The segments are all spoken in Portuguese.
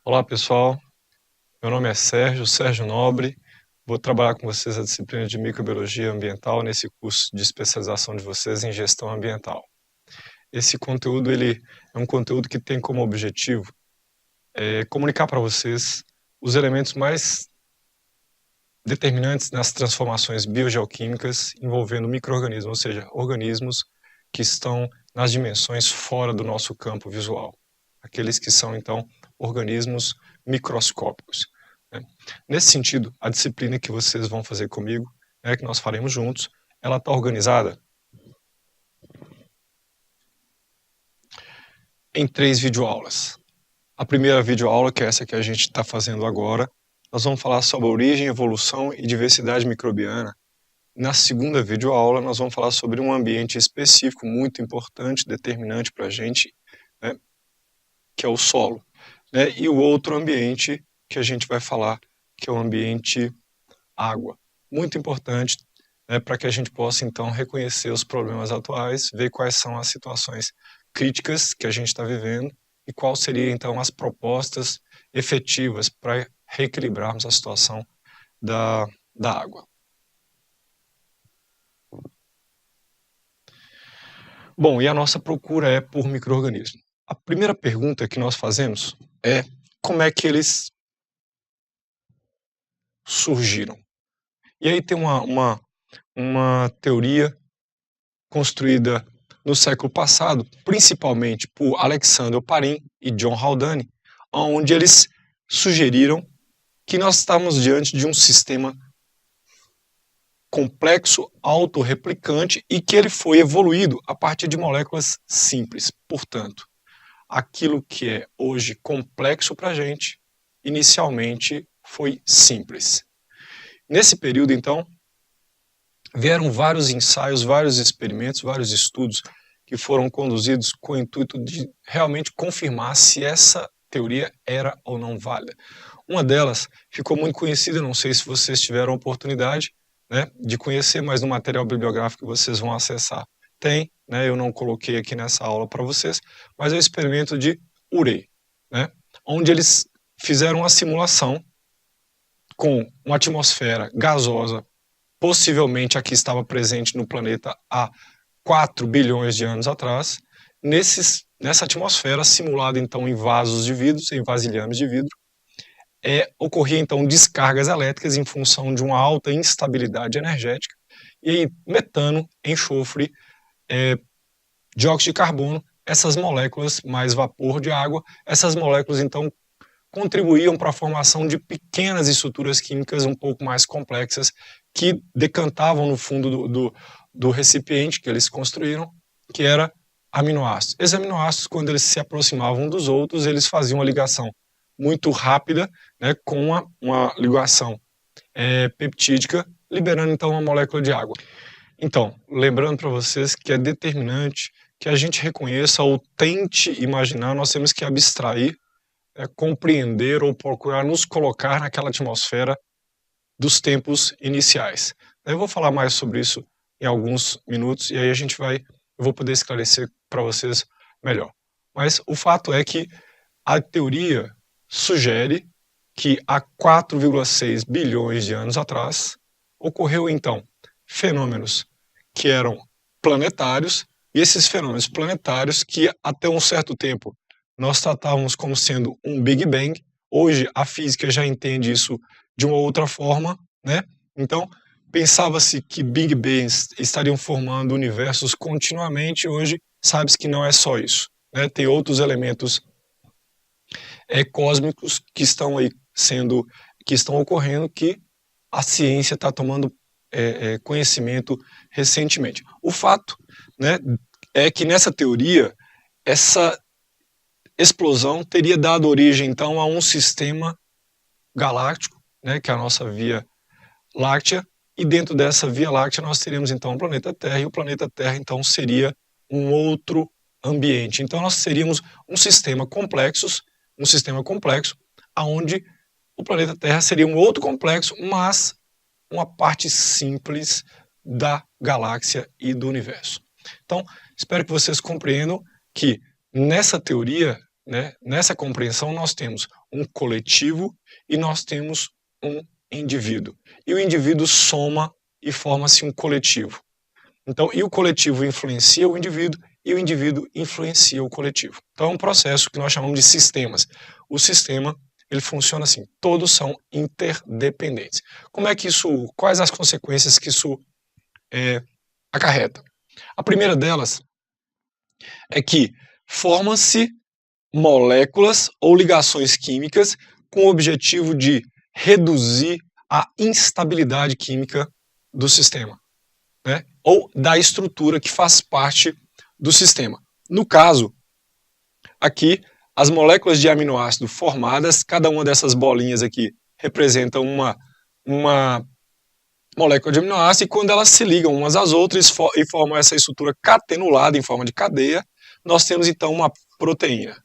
Olá pessoal, meu nome é Sérgio Nobre, vou trabalhar com vocês a disciplina de Microbiologia Ambiental nesse curso de especialização de vocês em Gestão Ambiental. Esse conteúdo é um conteúdo que tem como objetivo comunicar para vocês os elementos mais determinantes nas transformações biogeoquímicas envolvendo micro-organismos, ou seja, organismos que estão nas dimensões fora do nosso campo visual. Aqueles que são, então, organismos microscópicos. Nesse sentido, a disciplina que vocês vão fazer comigo, que nós faremos juntos, ela está organizada em 3 videoaulas. A primeira videoaula, que é essa que a gente está fazendo agora, nós vamos falar sobre a origem, evolução e diversidade microbiana. Na segunda videoaula, nós vamos falar sobre um ambiente específico, muito importante, determinante para a gente, que é o solo. E o outro ambiente que a gente vai falar, que é o ambiente água. Muito importante para que a gente possa, então, reconhecer os problemas atuais, ver quais são as situações críticas que a gente está vivendo e quais seriam, então, as propostas efetivas para reequilibrarmos a situação da água. Bom, e a nossa procura é por micro-organismos. A primeira pergunta que nós fazemos é como é que eles surgiram. E aí tem uma teoria construída no século passado, principalmente por Alexander Oparin e John Haldane, onde eles sugeriram que nós estamos diante de um sistema complexo, autorreplicante e que ele foi evoluído a partir de moléculas simples. Portanto, aquilo que é hoje complexo para a gente, inicialmente foi simples. Nesse período, então, vieram vários ensaios, vários experimentos, vários estudos que foram conduzidos com o intuito de realmente confirmar se essa teoria era ou não válida. Uma delas ficou muito conhecida, não sei se vocês tiveram a oportunidade de conhecer, mas no material bibliográfico que vocês vão acessar tem, eu não coloquei aqui nessa aula para vocês, mas é o experimento de Urey, onde eles fizeram uma simulação com uma atmosfera gasosa, possivelmente a que estava presente no planeta há 4 bilhões de anos atrás, nessa atmosfera simulada então em vasos de vidro, em vasilhames de vidro, ocorria então descargas elétricas em função de uma alta instabilidade energética, e aí metano, enxofre, dióxido de carbono, essas moléculas mais vapor de água, essas moléculas então contribuíam para a formação de pequenas estruturas químicas um pouco mais complexas que decantavam no fundo do recipiente que eles construíram, que era aminoácidos. Esses aminoácidos, quando eles se aproximavam um dos outros, eles faziam uma ligação muito rápida, com uma ligação peptídica, liberando então uma molécula de água. Então, lembrando para vocês que é determinante que a gente reconheça ou tente imaginar, nós temos que abstrair, compreender ou procurar nos colocar naquela atmosfera dos tempos iniciais. Eu vou falar mais sobre isso em alguns minutos e aí eu vou poder esclarecer para vocês melhor. Mas o fato é que a teoria sugere que há 4,6 bilhões de anos atrás ocorreu então fenômenos que eram planetários, e esses fenômenos planetários que até um certo tempo nós tratávamos como sendo um Big Bang. Hoje a física já entende isso de uma outra forma, Então pensava-se que Big Bangs estariam formando universos continuamente, hoje sabe-se que não é só isso, Tem outros elementos cósmicos que estão aí que estão ocorrendo, que a ciência está tomando conhecimento recentemente. O fato, é que nessa teoria essa explosão teria dado origem então a um sistema galáctico, que é a nossa Via Láctea, e dentro dessa Via Láctea nós teríamos então o planeta Terra, e o planeta Terra então seria um outro ambiente. Então nós teríamos um sistema complexo, onde o planeta Terra seria um outro complexo, mas uma parte simples da galáxia e do universo. Então, espero que vocês compreendam que nessa teoria né, nessa compreensão nós temos um coletivo e nós temos um indivíduo. E o indivíduo soma e forma-se um coletivo. Então, e o coletivo influencia o indivíduo e o indivíduo influencia o coletivo. Então é um processo que nós chamamos de sistemas. O sistema, ele funciona assim, todos são interdependentes. Como é que isso, quais as consequências que isso acarreta? A primeira delas é que formam-se moléculas ou ligações químicas com o objetivo de reduzir a instabilidade química do sistema, né? Ou da estrutura que faz parte do sistema. No caso, aqui, as moléculas de aminoácido formadas, cada uma dessas bolinhas aqui representa uma molécula de aminoácido, e quando elas se ligam umas às outras e formam essa estrutura catenulada em forma de cadeia, nós temos então uma proteína.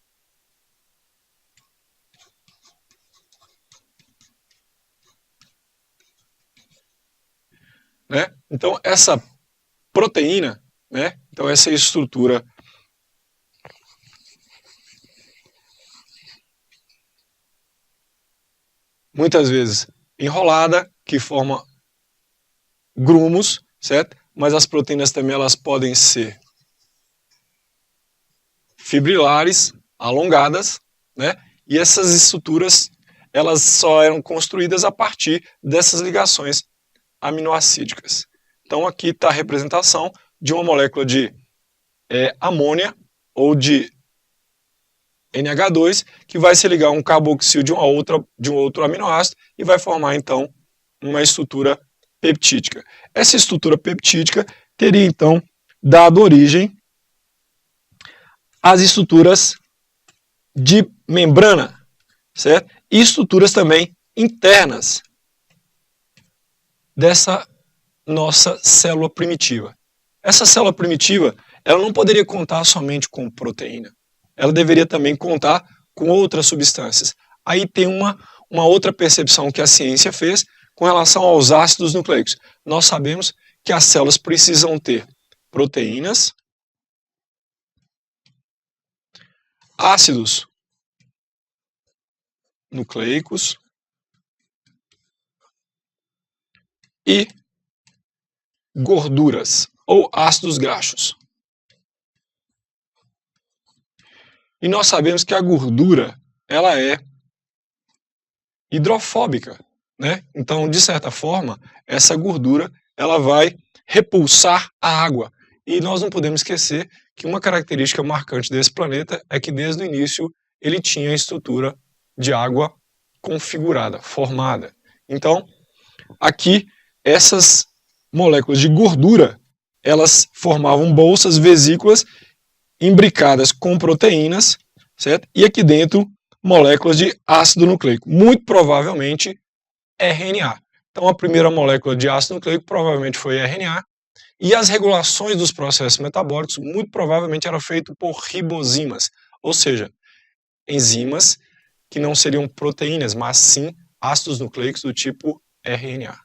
Né? Então, essa proteína, né? Então essa estrutura muitas vezes enrolada, que forma grumos, certo? Mas as proteínas também elas podem ser fibrilares, alongadas, né? E essas estruturas elas só eram construídas a partir dessas ligações aminoacídicas. Então aqui está a representação de uma molécula de amônia ou de NH2 que vai se ligar a um carboxil de um outro aminoácido e vai formar então uma estrutura peptídica. Essa estrutura peptídica teria então dado origem às estruturas de membrana, certo? E estruturas também internas dessa nossa célula primitiva. Essa célula primitiva, ela não poderia contar somente com proteína. Ela deveria também contar com outras substâncias. Aí tem uma outra percepção que a ciência fez com relação aos ácidos nucleicos. Nós sabemos que as células precisam ter proteínas, ácidos nucleicos e gorduras ou ácidos graxos. E nós sabemos que a gordura ela é hidrofóbica, né? Então, de certa forma, essa gordura ela vai repulsar a água. E nós não podemos esquecer que uma característica marcante desse planeta é que desde o início ele tinha a estrutura de água configurada, formada. Então, aqui essas moléculas de gordura, elas formavam bolsas, vesículas imbricadas com proteínas, certo? E aqui dentro moléculas de ácido nucleico, muito provavelmente RNA. Então a primeira molécula de ácido nucleico provavelmente foi RNA, e as regulações dos processos metabólicos muito provavelmente eram feitas por ribozimas, ou seja, enzimas que não seriam proteínas, mas sim ácidos nucleicos do tipo RNA.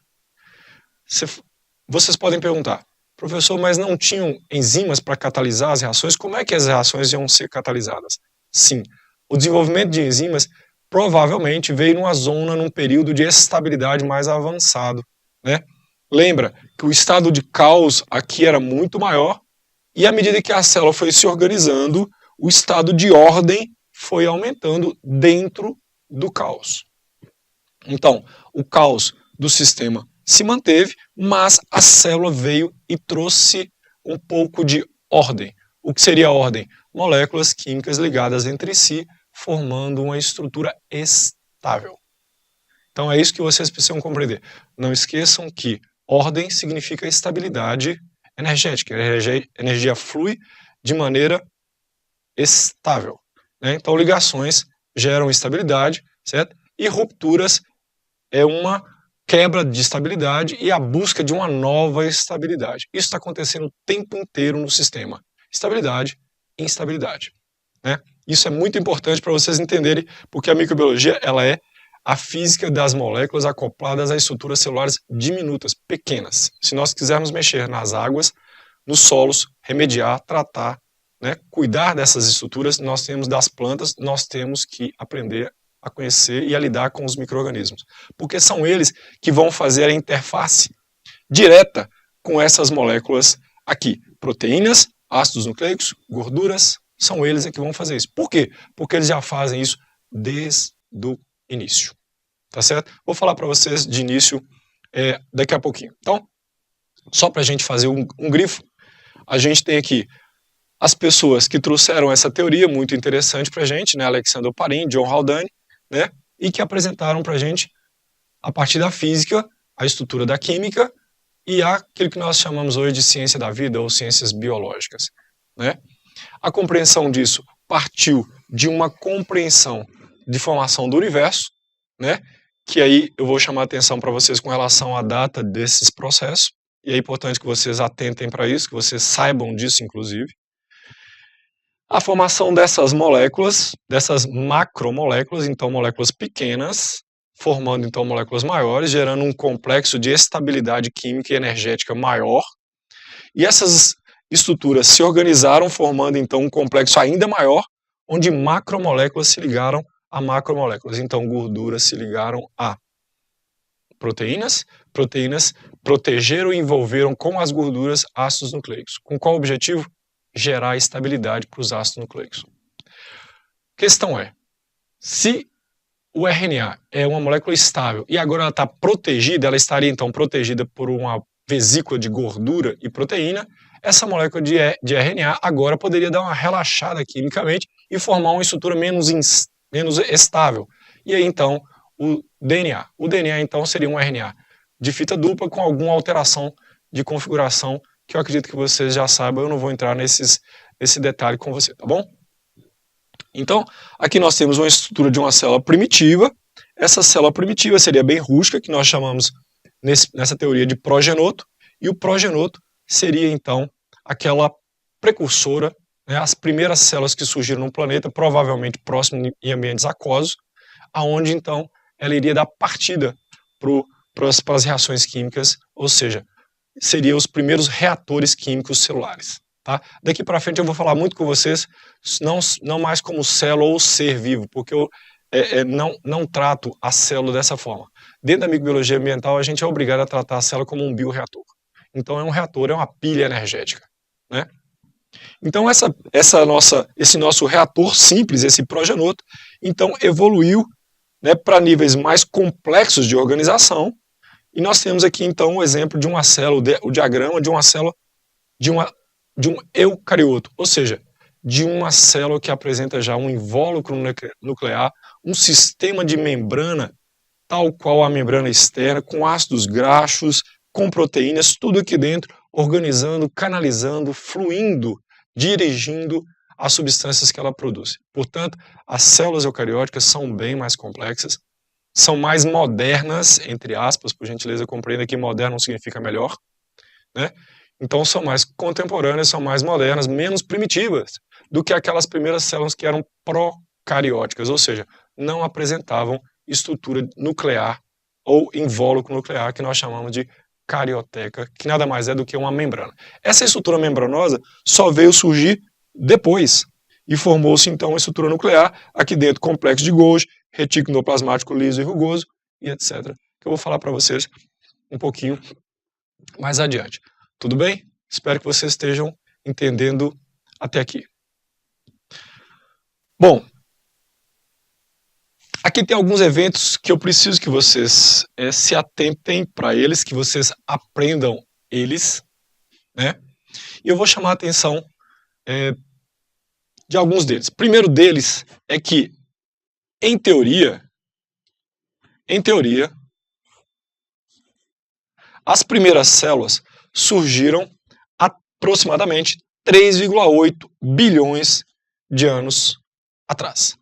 Vocês podem perguntar, professor, mas não tinham enzimas para catalisar as reações? Como é que as reações iam ser catalisadas? Sim, o desenvolvimento de enzimas provavelmente veio num período de estabilidade mais avançado, né? Lembra que o estado de caos aqui era muito maior, e à medida que a célula foi se organizando, o estado de ordem foi aumentando dentro do caos. Então, o caos do sistema se manteve, mas a célula veio e trouxe um pouco de ordem. O que seria ordem? Moléculas químicas ligadas entre si, formando uma estrutura estável. Então é isso que vocês precisam compreender. Não esqueçam que ordem significa estabilidade energética. A energia flui de maneira estável, né? Então ligações geram estabilidade, certo? E rupturas é uma quebra de estabilidade e a busca de uma nova estabilidade. Isso está acontecendo o tempo inteiro no sistema. Estabilidade, instabilidade, né? Isso é muito importante para vocês entenderem, porque a microbiologia ela é a física das moléculas acopladas a estruturas celulares diminutas, pequenas. Se nós quisermos mexer nas águas, nos solos, remediar, tratar, né, cuidar dessas estruturas, nós temos das plantas, nós temos que aprender a conhecer e a lidar com os micro-organismos, porque são eles que vão fazer a interface direta com essas moléculas aqui, proteínas, ácidos nucleicos, gorduras, são eles que vão fazer isso. Por quê? Porque eles já fazem isso desde o início, tá certo? Vou falar para vocês de início daqui a pouquinho. Então, só para a gente fazer um grifo, a gente tem aqui as pessoas que trouxeram essa teoria muito interessante para a gente, né, Alexander Oparin, John Haldane, né, e que apresentaram para a gente, a partir da física, a estrutura da química e aquilo que nós chamamos hoje de ciência da vida ou ciências biológicas, né. A compreensão disso partiu de uma compreensão de formação do universo, né, que aí eu vou chamar a atenção para vocês com relação à data desses processos, e é importante que vocês atentem para isso, que vocês saibam disso, inclusive. A formação dessas moléculas, dessas macromoléculas, então moléculas pequenas, formando então moléculas maiores, gerando um complexo de estabilidade química e energética maior. E essas estruturas se organizaram, formando então um complexo ainda maior, onde macromoléculas se ligaram a macromoléculas. Então gorduras se ligaram a proteínas, proteínas protegeram e envolveram com as gorduras ácidos nucleicos. Com qual objetivo? Gerar estabilidade para os ácidos nucleicos. Questão é, se o RNA é uma molécula estável e agora ela está protegida, ela estaria então protegida por uma vesícula de gordura e proteína, essa molécula de RNA agora poderia dar uma relaxada quimicamente e formar uma estrutura menos estável. E aí então o DNA. O DNA então seria um RNA de fita dupla com alguma alteração de configuração que eu acredito que vocês já saibam, eu não vou entrar nesse detalhe com você, tá bom? Então, aqui nós temos uma estrutura de uma célula primitiva. Essa célula primitiva seria bem rústica, que nós chamamos nessa teoria de progenoto, e o progenoto seria então aquela precursora, né, as primeiras células que surgiram no planeta, provavelmente próximo em ambientes aquosos, aonde então ela iria dar partida para as reações químicas, ou seja, seriam os primeiros reatores químicos celulares. Tá? Daqui para frente eu vou falar muito com vocês, não mais como célula ou ser vivo, porque eu não trato a célula dessa forma. Dentro da microbiologia ambiental, a gente é obrigado a tratar a célula como um bioreator. Então é um reator, é uma pilha energética. Né? Então esse nosso reator simples, esse progenoto, então evoluiu, né, para níveis mais complexos de organização. E nós temos aqui, então, o exemplo de uma célula, o diagrama de uma célula de um eucarioto, ou seja, de uma célula que apresenta já um invólucro nuclear, um sistema de membrana, tal qual a membrana externa, com ácidos graxos, com proteínas, tudo aqui dentro, organizando, canalizando, fluindo, dirigindo as substâncias que ela produz. Portanto, as células eucarióticas são bem mais complexas, são mais modernas, entre aspas, por gentileza, compreenda que moderno não significa melhor, né? Então são mais contemporâneas, são mais modernas, menos primitivas do que aquelas primeiras células que eram procarióticas, ou seja, não apresentavam estrutura nuclear ou invólucro nuclear, que nós chamamos de carioteca, que nada mais é do que uma membrana. Essa estrutura membranosa só veio surgir depois, e formou-se então uma estrutura nuclear, aqui dentro complexo de Golgi, retículo endoplasmático liso e rugoso, e etc. Que eu vou falar para vocês um pouquinho mais adiante. Tudo bem? Espero que vocês estejam entendendo até aqui. Bom, aqui tem alguns eventos que eu preciso que vocês se atentem para eles, que vocês aprendam eles, né? E eu vou chamar a atenção de alguns deles. O primeiro deles é que, em teoria, as primeiras células surgiram aproximadamente 3,8 bilhões de anos atrás.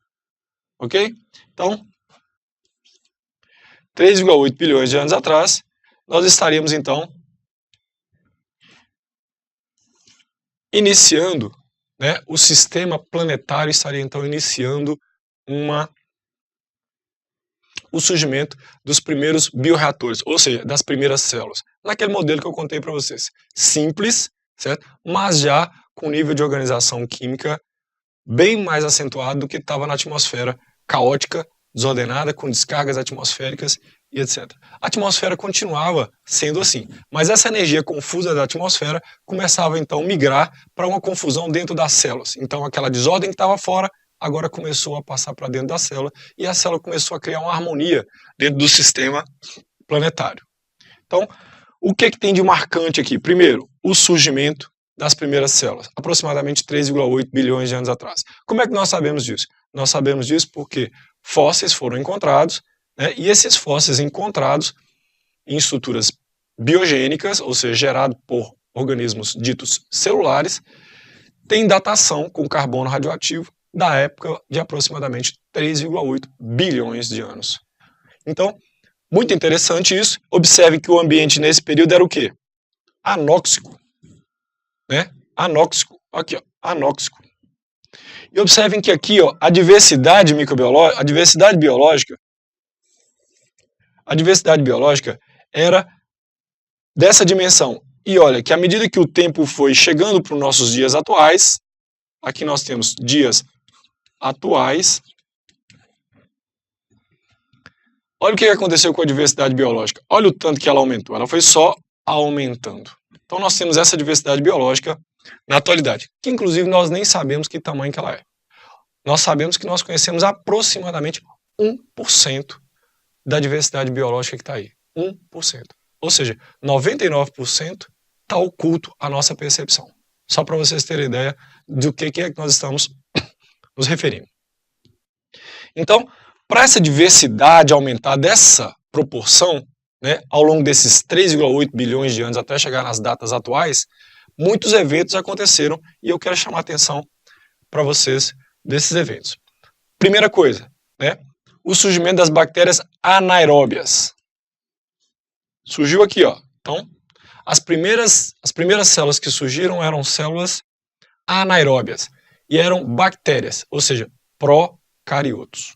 Ok? Então, 3,8 bilhões de anos atrás, nós estaríamos então iniciando, né, o sistema planetário estaria então iniciando o surgimento dos primeiros bioreatores, ou seja, das primeiras células, naquele modelo que eu contei para vocês. Simples, certo? Mas já com nível de organização química bem mais acentuado do que estava na atmosfera caótica, desordenada, com descargas atmosféricas e etc. A atmosfera continuava sendo assim, mas essa energia confusa da atmosfera começava então a migrar para uma confusão dentro das células. Então aquela desordem que estava fora agora começou a passar para dentro da célula e a célula começou a criar uma harmonia dentro do sistema planetário. Então, o que tem de marcante aqui? Primeiro, o surgimento das primeiras células, aproximadamente 3,8 bilhões de anos atrás. Como é que nós sabemos disso? Nós sabemos disso porque fósseis foram encontrados, né, e esses fósseis encontrados em estruturas biogênicas, ou seja, gerados por organismos ditos celulares, têm datação com carbono radioativo da época de aproximadamente 3,8 bilhões de anos. Então, muito interessante isso. Observe que o ambiente nesse período era o quê? Anóxico. Né? Anóxico. Aqui, ó, anóxico. E observem que aqui, ó, a diversidade microbiológica, a diversidade biológica era dessa dimensão. E olha que à medida que o tempo foi chegando para os nossos dias atuais, aqui nós temos dias atuais. Olha o que aconteceu com a diversidade biológica. Olha o tanto que ela aumentou. Ela foi só aumentando. Então nós temos essa diversidade biológica na atualidade, que inclusive nós nem sabemos que tamanho que ela é. Nós sabemos que nós conhecemos aproximadamente 1% da diversidade biológica que está aí. 1%. Ou seja, 99% está oculto à nossa percepção. Só para vocês terem ideia do que é que nós estamos nos referindo. Então, para essa diversidade aumentar dessa proporção, né, ao longo desses 3,8 bilhões de anos até chegar nas datas atuais, muitos eventos aconteceram e eu quero chamar a atenção para vocês desses eventos. Primeira coisa, né, o surgimento das bactérias anaeróbias. Surgiu aqui, ó. Então, as primeiras células que surgiram eram células anaeróbias e eram bactérias, ou seja, procariotos.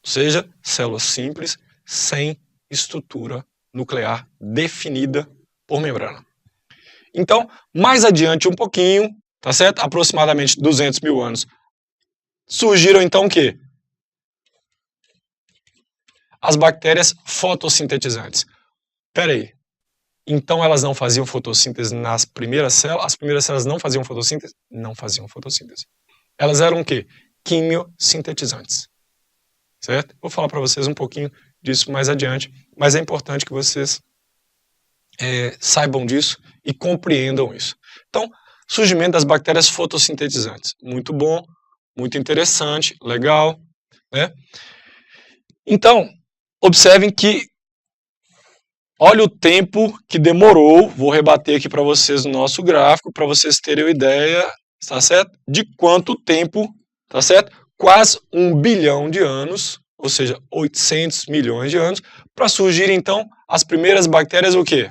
Ou seja, células simples, sem estrutura nuclear definida por membrana. Então, mais adiante um pouquinho, tá certo? Aproximadamente 200 mil anos, surgiram então o quê? As bactérias fotossintetizantes. Espera aí. Então elas não faziam fotossíntese nas primeiras células? As primeiras células não faziam fotossíntese? Não faziam fotossíntese. Elas eram o quê? Quimiosintetizantes. Certo? Vou falar para vocês um pouquinho disso mais adiante, mas é importante que vocês saibam disso e compreendam isso. Então, surgimento das bactérias fotossintetizantes. Muito bom, muito interessante, legal, né? Então, observem que olha o tempo que demorou, vou rebater aqui para vocês no nosso gráfico, para vocês terem uma ideia, tá certo? De quanto tempo, tá certo? Quase 1 bilhão de anos, ou seja, 800 milhões de anos, para surgir então as primeiras bactérias o quê?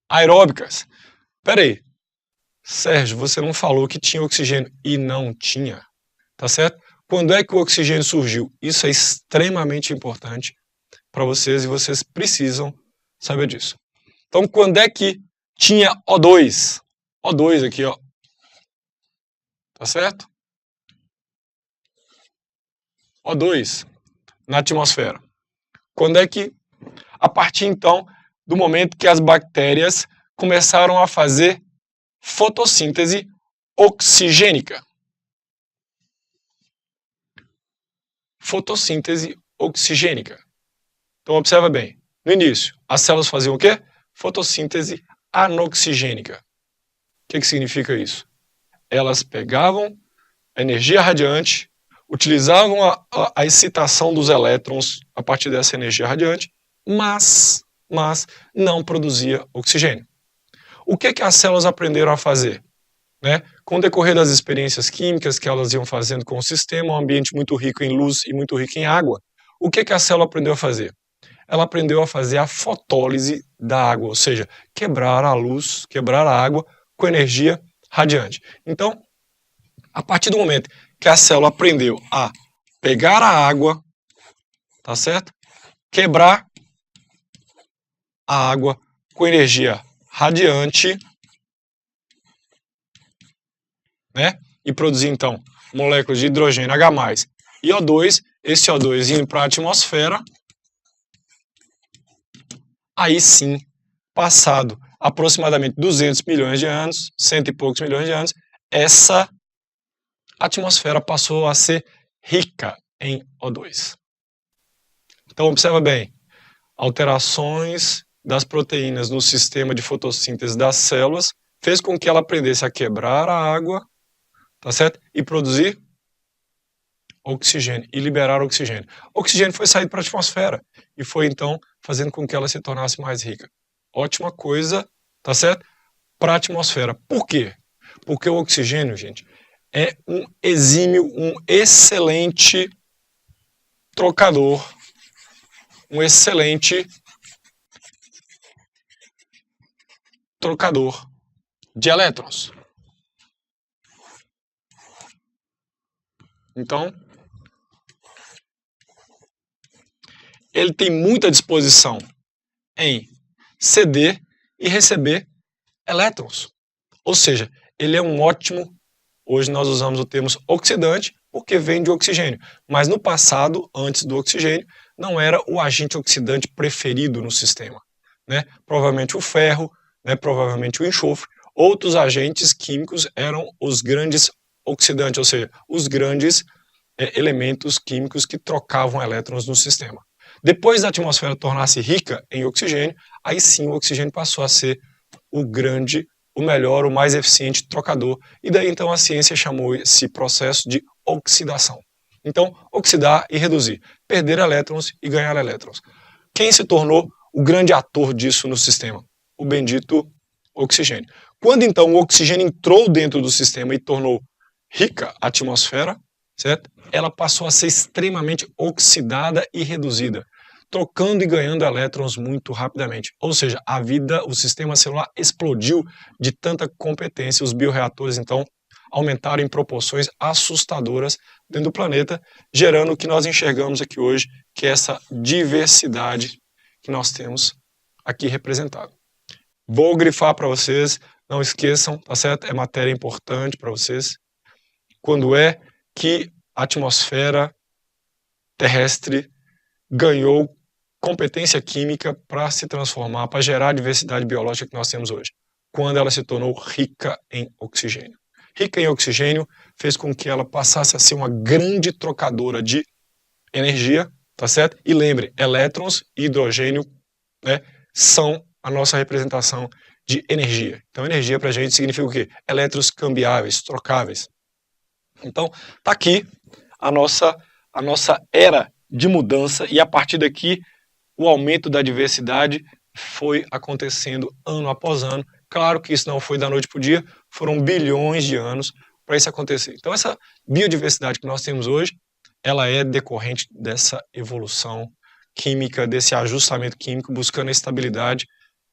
Aeróbicas. Espera aí, Sérgio, você não falou que tinha oxigênio e não tinha, tá certo? Quando é que o oxigênio surgiu? Isso é extremamente importante para vocês e vocês precisam saber disso. Então, quando é que tinha O2? O2 aqui, ó. Tá certo? O2 na atmosfera. Quando é que, a partir então do momento que as bactérias começaram a fazer fotossíntese oxigênica. Fotossíntese oxigênica. Então observa bem, no início as células faziam o quê? Fotossíntese anoxigênica. O que significa isso? Elas pegavam a energia radiante, utilizavam a excitação dos elétrons a partir dessa energia radiante, mas não produzia oxigênio. O que as células aprenderam a fazer? Né? Com o decorrer das experiências químicas que elas iam fazendo com o sistema, um ambiente muito rico em luz e muito rico em água, o que a célula aprendeu a fazer? Ela aprendeu a fazer a fotólise da água, ou seja, quebrar a luz, quebrar a água com energia radiante. Então, a partir do momento que a célula aprendeu a pegar a água, tá certo? Quebrar a água com energia radiante, né? E produzir, então, moléculas de hidrogênio H+, e O2, esse O2 indo para a atmosfera, aí sim, passado aproximadamente 200 milhões de anos, 100 e poucos milhões de anos, essa atmosfera passou a ser rica em O2. Então, observa bem, alterações das proteínas no sistema de fotossíntese das células fez com que ela aprendesse a quebrar a água, tá certo? E produzir oxigênio, e liberar oxigênio. O oxigênio foi sair para a atmosfera e foi então fazendo com que ela se tornasse mais rica. Ótima coisa, tá certo? Para a atmosfera. Por quê? Porque o oxigênio, gente, é um exímio, um excelente trocador, um excelente trocador de elétrons. Então, ele tem muita disposição em ceder e receber elétrons. Ou seja, ele é um ótimo, hoje nós usamos o termo oxidante, porque vem de oxigênio. Mas no passado, antes do oxigênio, não era o agente oxidante preferido no sistema, né? Provavelmente o ferro, né? Provavelmente o enxofre. Outros agentes químicos eram os grandes oxidantes, ou seja, os grandes elementos químicos que trocavam elétrons no sistema. Depois da atmosfera tornar-se rica em oxigênio, aí sim o oxigênio passou a ser o grande, o melhor, o mais eficiente trocador. E daí então a ciência chamou esse processo de oxidação. Então, oxidar e reduzir, perder elétrons e ganhar elétrons. Quem se tornou o grande ator disso no sistema? O bendito oxigênio. Quando então o oxigênio entrou dentro do sistema e tornou rica a atmosfera, certo? Ela passou a ser extremamente oxidada e reduzida, trocando e ganhando elétrons muito rapidamente. Ou seja, a vida, o sistema celular explodiu de tanta competência. Os bioreatores, então, aumentaram em proporções assustadoras dentro do planeta, gerando o que nós enxergamos aqui hoje, que é essa diversidade que nós temos aqui representada. Vou grifar para vocês, não esqueçam, tá certo? É matéria importante para vocês. Quando é que a atmosfera terrestre ganhou competência química para se transformar, para gerar a diversidade biológica que nós temos hoje? Quando ela se tornou rica em oxigênio. Rica em oxigênio fez com que ela passasse a ser uma grande trocadora de energia, tá certo? E lembre, elétrons e hidrogênio, né, são a nossa representação de energia. Então, energia para a gente significa o quê? Elétrons cambiáveis, trocáveis. Então, tá aqui a nossa era de mudança, e a partir daqui o aumento da diversidade foi acontecendo ano após ano. Claro que isso não foi da noite para o dia, foram bilhões de anos para isso acontecer. Então essa biodiversidade que nós temos hoje, ela é decorrente dessa evolução química, desse ajustamento químico, buscando a estabilidade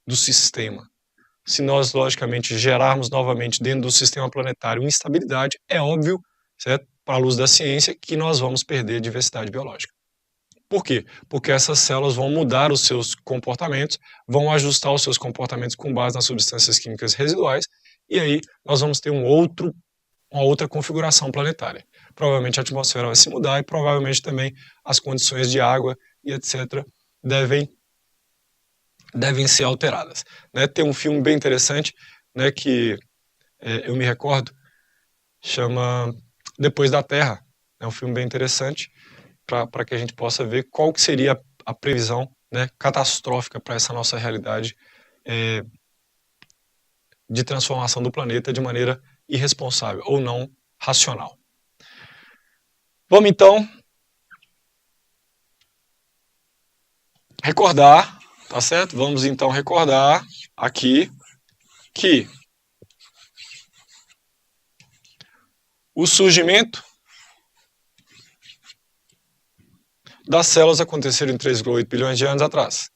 do sistema. Se nós, logicamente, gerarmos novamente dentro do sistema planetário instabilidade, é óbvio, certo? Para a luz da ciência, que nós vamos perder a diversidade biológica. Por quê? Porque essas células vão mudar os seus comportamentos, vão ajustar os seus comportamentos com base nas substâncias químicas residuais, e aí nós vamos ter uma outra configuração planetária. Provavelmente a atmosfera vai se mudar e provavelmente também as condições de água e etc. devem ser alteradas. Né? Tem um filme bem interessante, né, que eu me recordo, chama Depois da Terra. É um filme bem interessante, para que a gente possa ver qual que seria a previsão, né, catastrófica para essa nossa realidade de transformação do planeta de maneira irresponsável ou não racional. Vamos então recordar, tá certo? Vamos então recordar aqui que o surgimento das células aconteceram em 3,8 bilhões de anos atrás.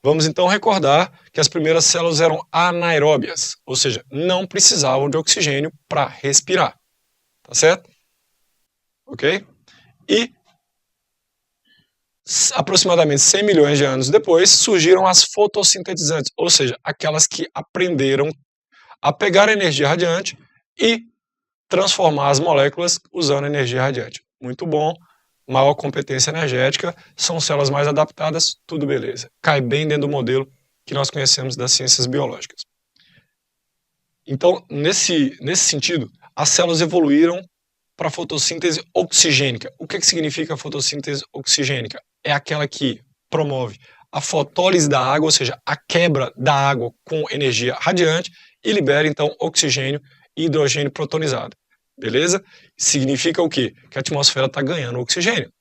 Vamos então recordar que as primeiras células eram anaeróbias, ou seja, não precisavam de oxigênio para respirar, tá certo? Ok? E aproximadamente 100 milhões de anos depois surgiram as fotossintetizantes, ou seja, aquelas que aprenderam a pegar a energia radiante e transformar as moléculas usando energia radiante. Muito bom, maior competência energética, são células mais adaptadas, tudo beleza. Cai bem dentro do modelo que nós conhecemos das ciências biológicas. Então, nesse sentido, as células evoluíram para a fotossíntese oxigênica. O que significa a fotossíntese oxigênica? É aquela que promove a fotólise da água, ou seja, a quebra da água com energia radiante e libera, então, oxigênio e hidrogênio protonizado. Beleza? Significa o quê? Que a atmosfera está ganhando oxigênio.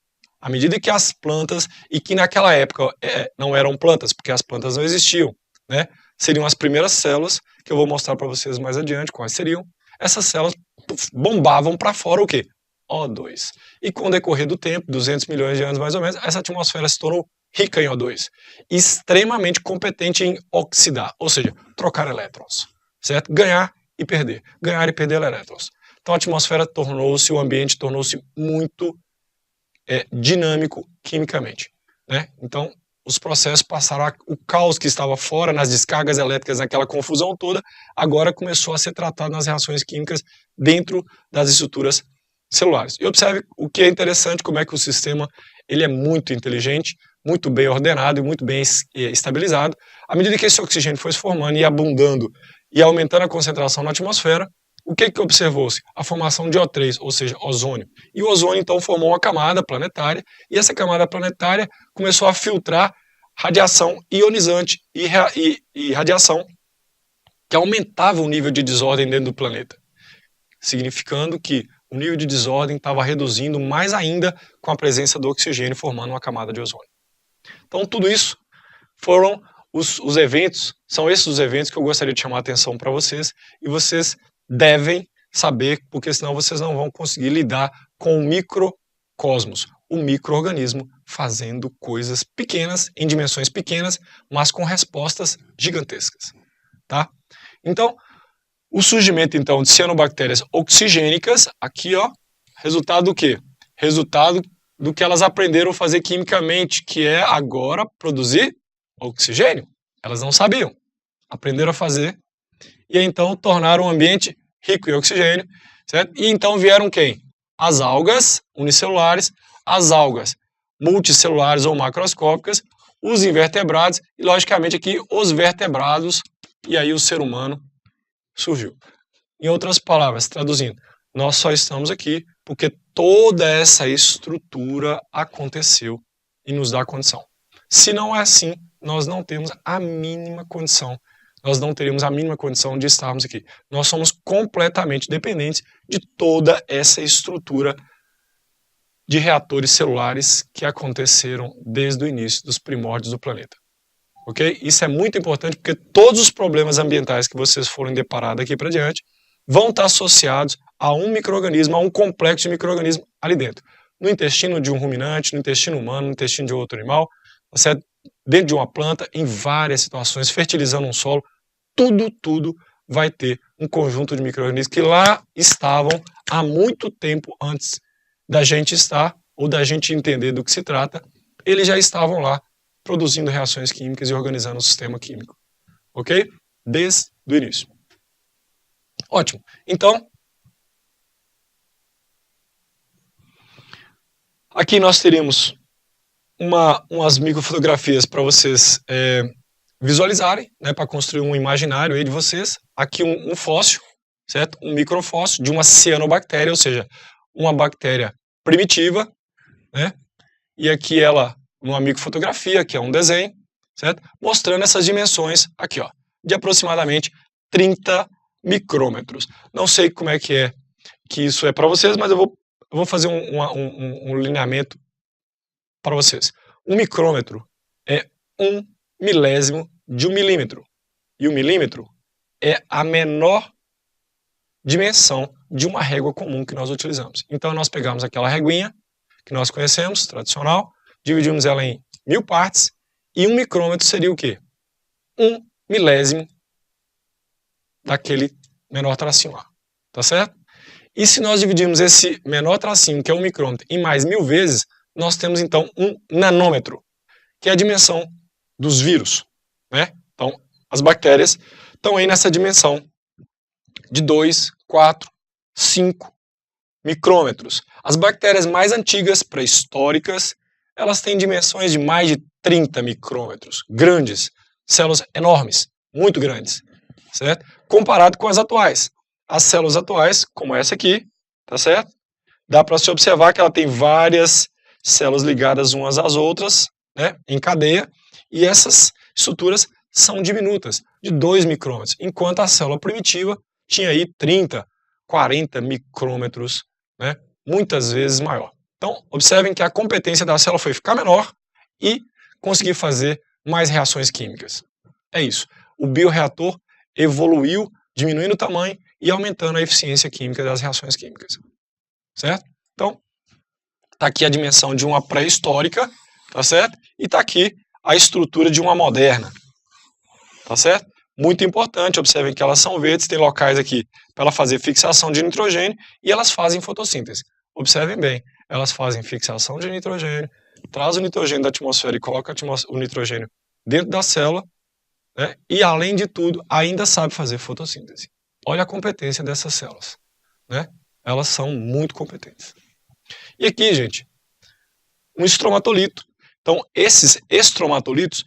À medida que as plantas, e que naquela época não eram plantas, porque as plantas não existiam, né? Seriam as primeiras células, que eu vou mostrar para vocês mais adiante quais seriam. Essas células bombavam para fora o quê? O2. E com o decorrer do tempo, 200 milhões de anos mais ou menos, essa atmosfera se tornou rica em O2, extremamente competente em oxidar, ou seja, trocar elétrons, certo? Ganhar e perder elétrons. Então a atmosfera o ambiente tornou-se muito dinâmico quimicamente, né? Então os processos passaram, o caos que estava fora, nas descargas elétricas, naquela confusão toda, agora começou a ser tratado nas reações químicas dentro das estruturas celulares. E observe o que é interessante, como é que o sistema ele é muito inteligente, muito bem ordenado e muito bem estabilizado. À medida que esse oxigênio foi se formando e abundando e aumentando a concentração na atmosfera, o que observou-se? A formação de O3, ou seja, ozônio. E o ozônio, então, formou uma camada planetária, e essa camada planetária começou a filtrar radiação ionizante e radiação que aumentava o nível de desordem dentro do planeta, significando que o nível de desordem estava reduzindo mais ainda com a presença do oxigênio, formando uma camada de ozônio. Então, tudo isso foram os eventos, são esses os eventos que eu gostaria de chamar a atenção para vocês, e vocês devem saber, porque senão vocês não vão conseguir lidar com o microcosmos, o micro-organismo fazendo coisas pequenas, em dimensões pequenas, mas com respostas gigantescas, tá? Então, o surgimento, então, de cianobactérias oxigênicas, aqui, ó, resultado do quê? Resultado do que elas aprenderam a fazer quimicamente, que é agora produzir oxigênio. Elas não sabiam, aprenderam a fazer, e então tornaram o ambiente rico em oxigênio, certo? E então vieram quem? As algas unicelulares, as algas multicelulares ou macroscópicas, os invertebrados e, logicamente, aqui os vertebrados, e aí o ser humano surgiu. Em outras palavras, traduzindo, nós só estamos aqui porque toda essa estrutura aconteceu e nos dá condição. Se não é assim, nós não temos a mínima condição, nós não teríamos a mínima condição de estarmos aqui. Nós somos completamente dependentes de toda essa estrutura de reatores celulares que aconteceram desde o início dos primórdios do planeta. Ok? Isso é muito importante porque todos os problemas ambientais que vocês forem deparar daqui para diante vão estar associados a um micro-organismo, a um complexo de micro-organismo ali dentro. No intestino de um ruminante, no intestino humano, no intestino de outro animal, dentro de uma planta, em várias situações, fertilizando um solo, tudo vai ter um conjunto de micro-organismos que lá estavam há muito tempo antes da gente estar, ou da gente entender do que se trata, eles já estavam lá produzindo reações químicas e organizando o sistema químico. Ok? Desde o início. Ótimo. Então, aqui nós teríamos umas microfotografias para vocês visualizarem, né, para construir um imaginário aí de vocês. Aqui um fóssil, certo? Um microfóssil de uma cianobactéria, ou seja, uma bactéria primitiva, né? E aqui ela, uma microfotografia, que é um desenho, certo? Mostrando essas dimensões aqui, ó, de aproximadamente 30 micrômetros. Não sei como é que isso é para vocês, mas eu vou fazer um lineamento para vocês. Um micrômetro é 1 milésimo de 1 milímetro. E o milímetro é a menor dimensão de uma régua comum que nós utilizamos. Então nós pegamos aquela reguinha que nós conhecemos, tradicional, dividimos ela em 1000 partes, e 1 micrômetro seria o quê? 1 milésimo daquele menor tracinho lá, tá certo? E se nós dividirmos esse menor tracinho, que é 1 micrômetro, em mais 1000 vezes, nós temos então 1 nanômetro, que é a dimensão dos vírus, né? Então, as bactérias estão aí nessa dimensão de 2, 4, 5 micrômetros. As bactérias mais antigas, pré-históricas, elas têm dimensões de mais de 30 micrômetros, grandes, células enormes, muito grandes, certo? Comparado com as atuais. As células atuais, como essa aqui, tá certo? Dá para se observar que ela tem várias células ligadas umas às outras, né, em cadeia, e essas estruturas são diminutas, de 2 micrômetros, enquanto a célula primitiva tinha aí 30, 40 micrômetros, né, muitas vezes maior. Então, observem que a competência da célula foi ficar menor e conseguir fazer mais reações químicas. É isso. O bioreator evoluiu, diminuindo o tamanho e aumentando a eficiência química das reações químicas. Certo? Então, está aqui a dimensão de uma pré-histórica, tá certo? E está aqui a estrutura de uma moderna, tá certo? Muito importante, observem que elas são verdes, tem locais aqui para ela fazer fixação de nitrogênio e elas fazem fotossíntese. Observem bem, elas fazem fixação de nitrogênio, traz o nitrogênio da atmosfera e coloca o nitrogênio dentro da célula, né? E além de tudo, ainda sabe fazer fotossíntese. Olha a competência dessas células, né? Elas são muito competentes. E aqui, gente, um estromatolito. Então, esses estromatolitos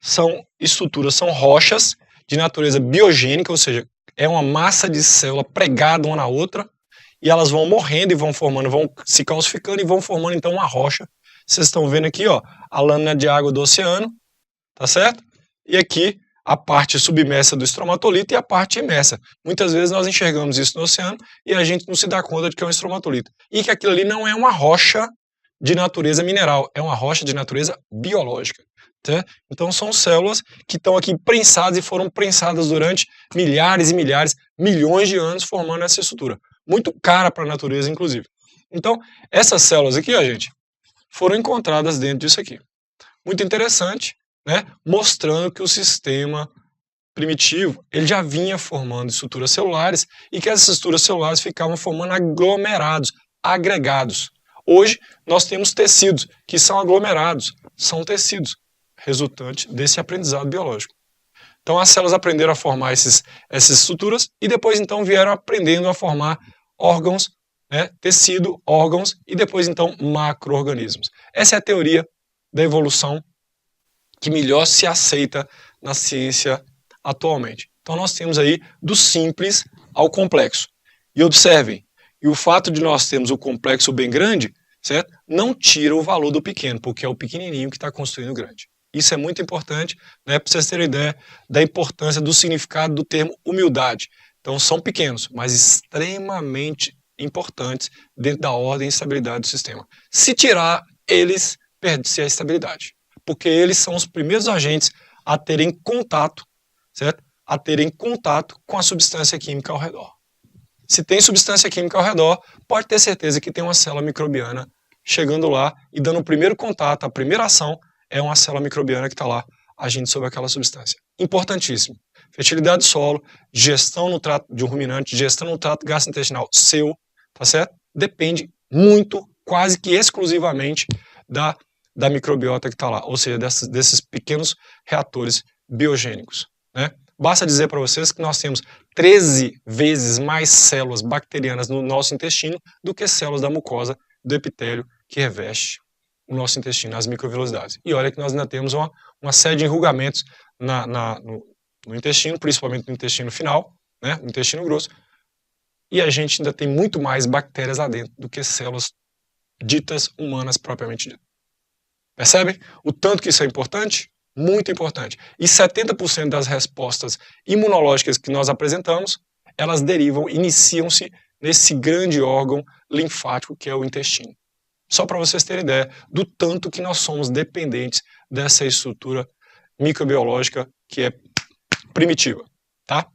são estruturas, são rochas de natureza biogênica, ou seja, é uma massa de célula pregada uma na outra, e elas vão morrendo e vão formando, vão se calcificando e vão formando então uma rocha. Vocês estão vendo aqui, ó, a lâmina de água do oceano, tá certo? E aqui a parte submersa do estromatolito e a parte imersa. Muitas vezes nós enxergamos isso no oceano e a gente não se dá conta de que é um estromatolito. E que aquilo ali não é uma rocha de natureza mineral, é uma rocha de natureza biológica. Tá? Então são células que estão aqui prensadas e foram prensadas durante milhares e milhares, milhões de anos formando essa estrutura. Muito cara para a natureza, inclusive. Então, essas células aqui, ó, gente, foram encontradas dentro disso aqui. Muito interessante, né? Mostrando que o sistema primitivo ele já vinha formando estruturas celulares e que essas estruturas celulares ficavam formando aglomerados, agregados. Hoje nós temos tecidos que são aglomerados, são tecidos, resultante desse aprendizado biológico. Então as células aprenderam a formar essas estruturas e depois então vieram aprendendo a formar órgãos, né? Tecido, órgãos e depois então macro-organismos. Essa é a teoria da evolução que melhor se aceita na ciência atualmente. Então nós temos aí do simples ao complexo. E observem, e o fato de nós termos o complexo bem grande, certo? Não tira o valor do pequeno, porque é o pequenininho que está construindo o grande. Isso é muito importante, né, para vocês terem ideia da importância do significado do termo humildade. Então são pequenos, mas extremamente importantes dentro da ordem e estabilidade do sistema. Se tirar, eles perdem-se a estabilidade. Porque eles são os primeiros agentes a terem contato, certo? A terem contato com a substância química ao redor. Se tem substância química ao redor, pode ter certeza que tem uma célula microbiana chegando lá e dando o primeiro contato, a primeira ação é uma célula microbiana que está lá agindo sobre aquela substância. Importantíssimo. Fertilidade do solo, gestão no trato de um ruminante, gestão no trato gastrointestinal seu, tá certo? Depende muito, quase que exclusivamente da microbiota que está lá, ou seja, desses pequenos reatores biogênicos, né? Basta dizer para vocês que nós temos 13 vezes mais células bacterianas no nosso intestino do que células da mucosa do epitélio que reveste o nosso intestino, as microvilosidades. E olha que nós ainda temos uma série de enrugamentos no intestino, principalmente no intestino final, né, no intestino grosso, e a gente ainda tem muito mais bactérias lá dentro do que células ditas humanas propriamente ditas. Percebem o tanto que isso é importante? Muito importante. E 70% das respostas imunológicas que nós apresentamos, elas iniciam-se nesse grande órgão linfático que é o intestino. Só para vocês terem ideia do tanto que nós somos dependentes dessa estrutura microbiológica que é primitiva, tá?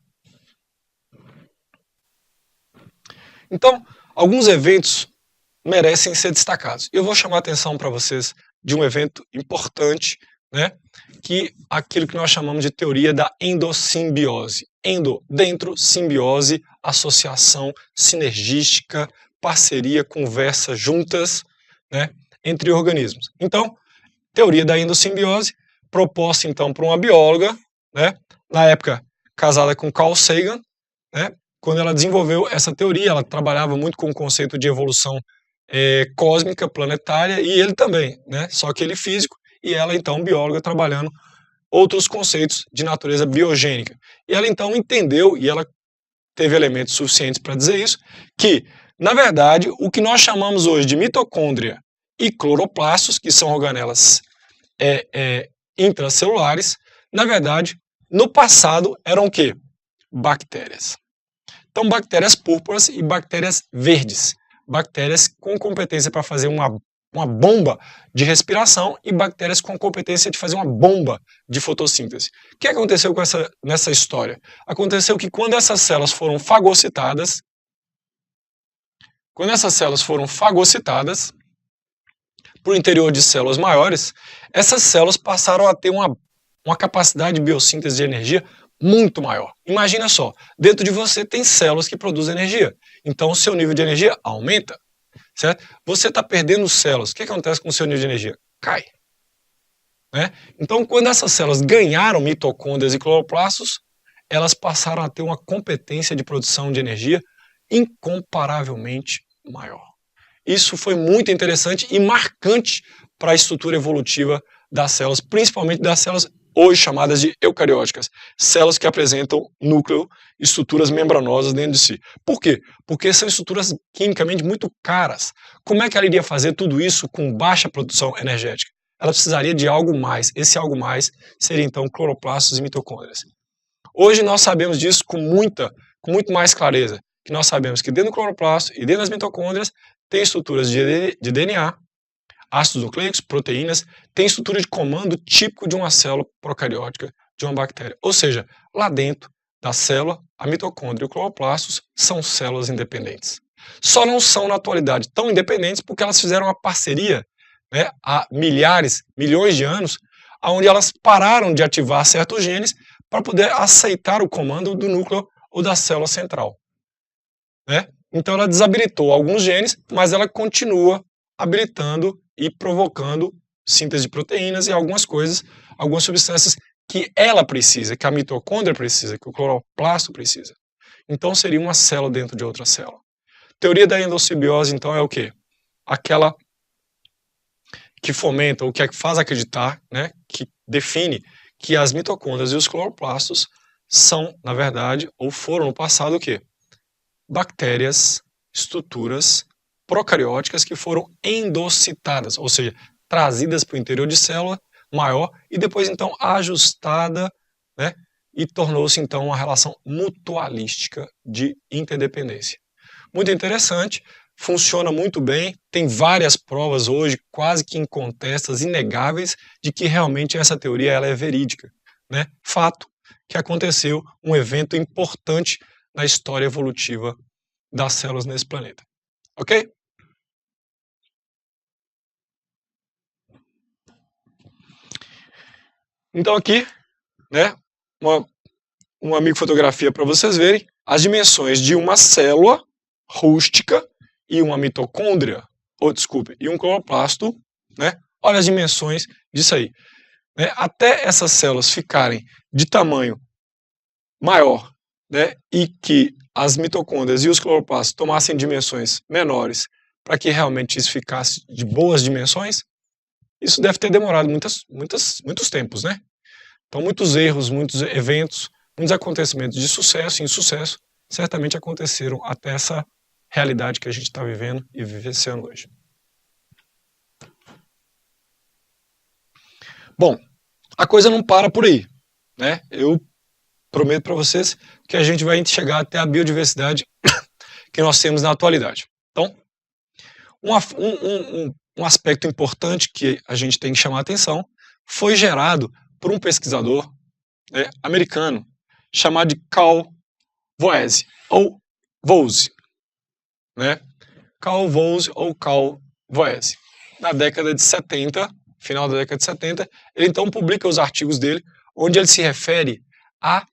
Então, alguns eventos merecem ser destacados. Eu vou chamar a atenção para vocês de um evento importante, né? Que aquilo que nós chamamos de teoria da endossimbiose. Endo, dentro, simbiose, associação sinergística, parceria, conversa juntas, né, entre organismos. Então, teoria da endossimbiose, proposta então por uma bióloga, né, na época casada com Carl Sagan, né, quando ela desenvolveu essa teoria. Ela trabalhava muito com o conceito de evolução cósmica, planetária, e ele também, né? Só que ele físico e ela então bióloga trabalhando outros conceitos de natureza biogênica. E ela então entendeu, e ela teve elementos suficientes para dizer isso, que, na verdade, o que nós chamamos hoje de mitocôndria e cloroplastos, que são organelas intracelulares, na verdade, no passado eram o quê? Bactérias. Então, bactérias púrpuras e bactérias verdes. Bactérias com competência para fazer uma bomba de respiração e bactérias com competência de fazer uma bomba de fotossíntese. O que aconteceu nessa história? Aconteceu que quando essas células foram fagocitadas, para o interior de células maiores, essas células passaram a ter uma capacidade de biossíntese de energia muito maior. Imagina só, dentro de você tem células que produzem energia, então o seu nível de energia aumenta, certo? Você está perdendo células, o que acontece com o seu nível de energia? Cai. Né? Então, quando essas células ganharam mitocôndrias e cloroplastos, elas passaram a ter uma competência de produção de energia incomparavelmente maior. Isso foi muito interessante e marcante para a estrutura evolutiva das células, principalmente das células hoje chamadas de eucarióticas, células que apresentam núcleo, estruturas membranosas dentro de si. Por quê? Porque são estruturas quimicamente muito caras. Como é que ela iria fazer tudo isso com baixa produção energética? Ela precisaria de algo mais. Esse algo mais seria então cloroplastos e mitocôndrias. Hoje nós sabemos disso com muito mais clareza, que nós sabemos que dentro do cloroplasto e dentro das mitocôndrias tem estruturas de DNA, ácidos nucleicos, proteínas, tem estrutura de comando típico de uma célula procariótica de uma bactéria. Ou seja, lá dentro da célula, a mitocôndria e o cloroplastos são células independentes. Só não são na atualidade tão independentes porque elas fizeram uma parceria, né, há milhões de anos, onde elas pararam de ativar certos genes para poder aceitar o comando do núcleo ou da célula central. Né? Então ela desabilitou alguns genes, mas ela continua habilitando e provocando síntese de proteínas e algumas coisas, algumas substâncias que ela precisa, que a mitocôndria precisa, que o cloroplasto precisa. Então seria uma célula dentro de outra célula. Teoria da endossimbiose, então, é o quê? Aquela que fomenta, ou que faz acreditar, né, que define que as mitocôndrias e os cloroplastos são, na verdade, ou foram no passado o quê? Bactérias, estruturas procarióticas que foram endocitadas, ou seja, trazidas para o interior de célula maior e depois então ajustada, né, e tornou-se então uma relação mutualística de interdependência. Muito interessante, funciona muito bem, tem várias provas hoje, quase que incontestas, inegáveis, de que realmente essa teoria ela é verídica. Né? Fato que aconteceu um evento importante na história evolutiva das células nesse planeta. Ok? Então aqui, né, uma microfotografia para vocês verem as dimensões de uma célula rústica e uma mitocôndria, e um cloroplasto, né? Olha as dimensões disso aí. Né? Até essas células ficarem de tamanho maior, né, e que as mitocôndrias e os cloroplastos tomassem dimensões menores para que realmente isso ficasse de boas dimensões, isso deve ter demorado muitos tempos, né? Então muitos erros, muitos eventos, muitos acontecimentos de sucesso e insucesso certamente aconteceram até essa realidade que a gente está vivendo e vivenciando hoje. Bom, a coisa não para por aí, né? Eu prometo para vocês que a gente vai chegar até a biodiversidade que nós temos na atualidade. Então, um aspecto importante que a gente tem que chamar a atenção foi gerado por um pesquisador americano chamado de Carl Woese, ou Woese, né? Carl Woese ou Carl Woese. Na década de 70, final da década de 70, ele então publica os artigos dele, onde ele se refere à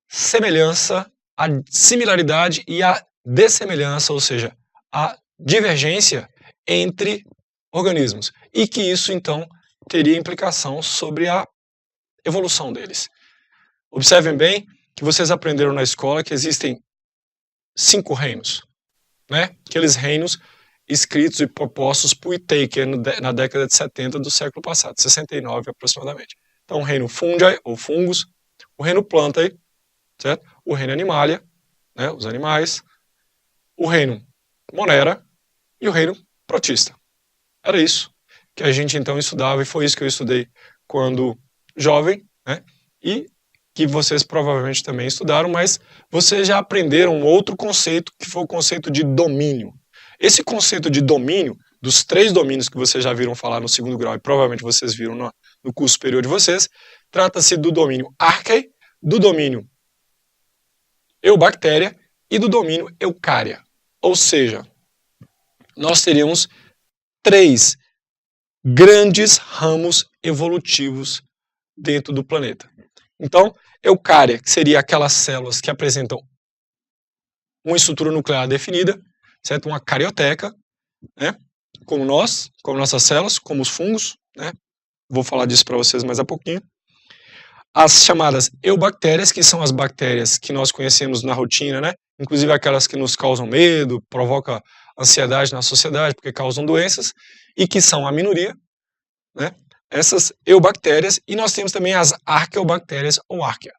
semelhança, à similaridade e à dessemelhança, ou seja, a divergência entre organismos, e que isso então teria implicação sobre a evolução deles. Observem bem que vocês aprenderam na escola que existem 5 reinos, né? Aqueles reinos escritos e propostos por Whittaker na década de 70 do século passado, 69 aproximadamente. Então, o reino Fungi, ou fungos, o reino Plantae, certo? O reino Animalia, né, os animais, o reino Monera e o reino Protista. Era isso que a gente então estudava, e foi isso que eu estudei quando jovem, né? E que vocês provavelmente também estudaram, mas vocês já aprenderam um outro conceito, que foi o conceito de domínio. Esse conceito de domínio, dos 3 domínios que vocês já viram falar no 2º grau, e provavelmente vocês viram no curso superior de vocês, trata-se do domínio Archaea, do domínio Eubactéria e do domínio Eucária. Ou seja, nós teríamos 3 grandes ramos evolutivos dentro do planeta. Então, Eucária, que seria aquelas células que apresentam uma estrutura nuclear definida, certo? Uma carioteca, né? Como nós, como nossas células, como os fungos, né? Vou falar disso para vocês mais a pouquinho. As chamadas eubactérias, que são as bactérias que nós conhecemos na rotina, né? Inclusive aquelas que nos causam medo, provocam ansiedade na sociedade, porque causam doenças, e que são a minoria, né? Essas eubactérias, e nós temos também as arqueobactérias ou arquea.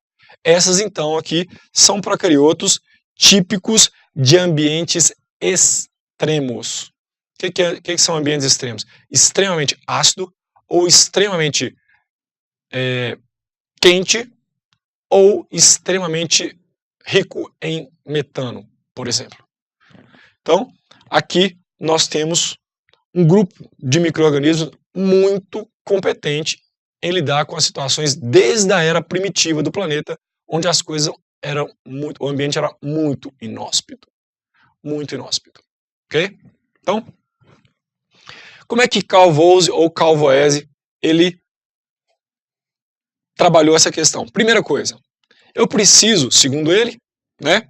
Essas, então, aqui são procariotos típicos de ambientes extremos. O que são ambientes extremos? Extremamente ácido ou extremamente quente ou extremamente rico em metano, por exemplo. Então, aqui nós temos um grupo de micro-organismos muito competente em lidar com as situações desde a era primitiva do planeta, onde as coisas eram muito, o ambiente era muito inóspito, ok? Então, como é que Carl Woese ou Carl Woese ele trabalhou essa questão? Primeira coisa, eu preciso, segundo ele, né,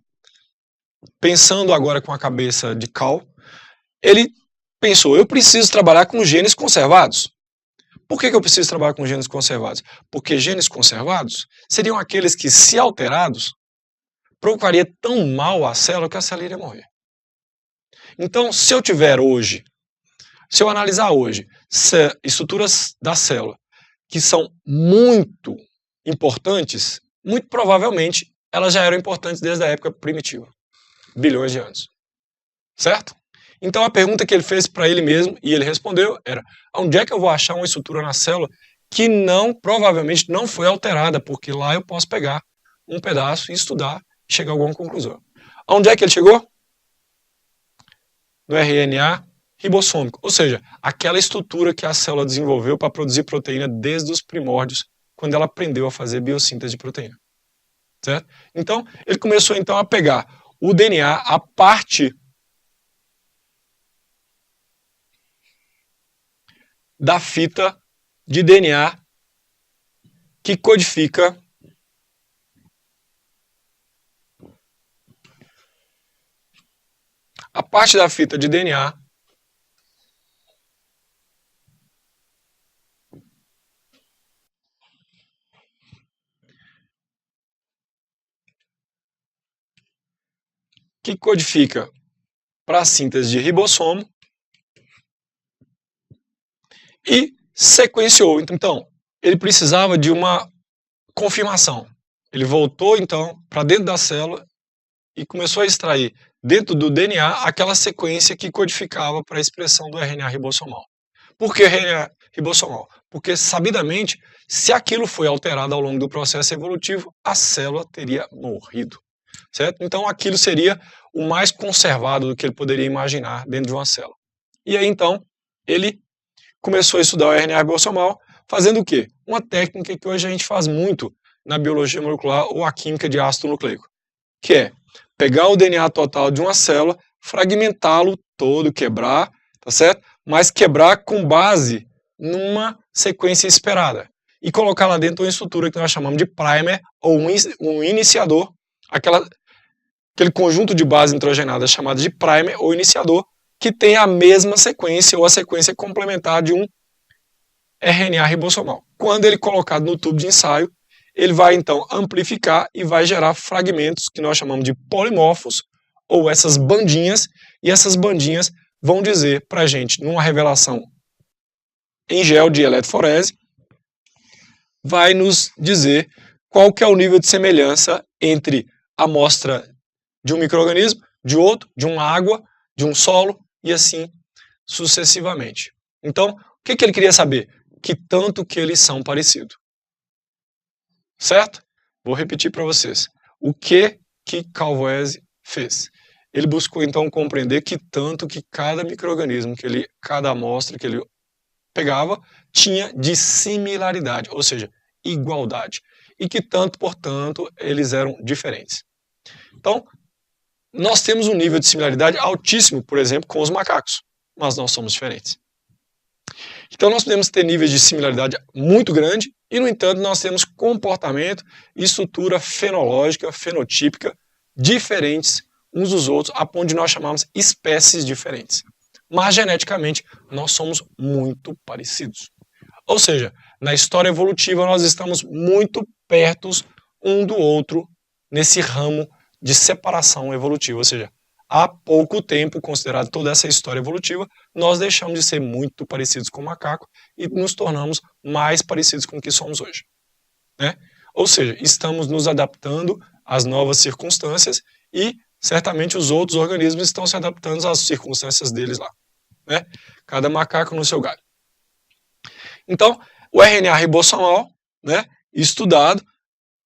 pensando agora com a cabeça de Carl, ele pensou, eu preciso trabalhar com genes conservados. Por que eu preciso trabalhar com genes conservados? Porque genes conservados seriam aqueles que, se alterados, provocaria tão mal à célula que a célula iria morrer. Então, se eu tiver hoje, se eu analisar hoje estruturas da célula que são muito importantes, muito provavelmente elas já eram importantes desde a época primitiva, bilhões de anos. Certo? Então a pergunta que ele fez para ele mesmo, e ele respondeu, era: onde é que eu vou achar uma estrutura na célula que provavelmente não foi alterada, porque lá eu posso pegar um pedaço e estudar e chegar a alguma conclusão. Onde é que ele chegou? No RNA ribossômico, ou seja, aquela estrutura que a célula desenvolveu para produzir proteína desde os primórdios, quando ela aprendeu a fazer biossíntese de proteína. Certo? Então, ele começou então a pegar o DNA, a parte da fita de DNA que codifica a parte da fita de DNA que codifica para a síntese de ribossomo e sequenciou. Então, ele precisava de uma confirmação. Ele voltou, então, para dentro da célula e começou a extrair, dentro do DNA, aquela sequência que codificava para a expressão do RNA ribossomal. Por que RNA ribossomal? Porque, sabidamente, se aquilo foi alterado ao longo do processo evolutivo, a célula teria morrido. Certo? Então, aquilo seria o mais conservado do que ele poderia imaginar dentro de uma célula. E aí, então, ele começou a estudar o RNA ribossomal, fazendo o quê? Uma técnica que hoje a gente faz muito na biologia molecular ou a química de ácido nucleico, que é pegar o DNA total de uma célula, fragmentá-lo todo, quebrar, tá certo? Mas quebrar com base numa sequência esperada e colocar lá dentro uma estrutura que nós chamamos de primer ou um iniciador, aquele conjunto de base nitrogenada chamado de primer ou iniciador, que tem a mesma sequência ou a sequência complementar de um RNA ribossomal. Quando ele é colocado no tubo de ensaio, ele vai então amplificar e vai gerar fragmentos que nós chamamos de polimorfos ou essas bandinhas, e essas bandinhas vão dizer para a gente, numa revelação em gel de eletroforese, vai nos dizer qual que é o nível de semelhança entre a amostra de um micro-organismo, de outro, de uma água, de um solo, e assim sucessivamente. Então, o que ele queria saber? Que tanto que eles são parecidos. Certo? Vou repetir para vocês. O que Calvoese fez? Ele buscou então compreender que tanto que cada micro-organismo, cada amostra que ele pegava, tinha de similaridade, ou seja, igualdade. E que tanto, portanto, eles eram diferentes. Então, nós temos um nível de similaridade altíssimo, por exemplo, com os macacos, mas nós somos diferentes. Então nós podemos ter níveis de similaridade muito grande e, no entanto, nós temos comportamento e estrutura fenológica, fenotípica, diferentes uns dos outros, a ponto de nós chamarmos espécies diferentes. Mas, geneticamente, nós somos muito parecidos. Ou seja, na história evolutiva, nós estamos muito perto um do outro nesse ramo de separação evolutiva. Ou seja, há pouco tempo, considerado toda essa história evolutiva, nós deixamos de ser muito parecidos com o macaco e nos tornamos mais parecidos com o que somos hoje. Né? Ou seja, estamos nos adaptando às novas circunstâncias e certamente os outros organismos estão se adaptando às circunstâncias deles lá. Né? Cada macaco no seu galho. Então, o RNA ribossomal, né, estudado,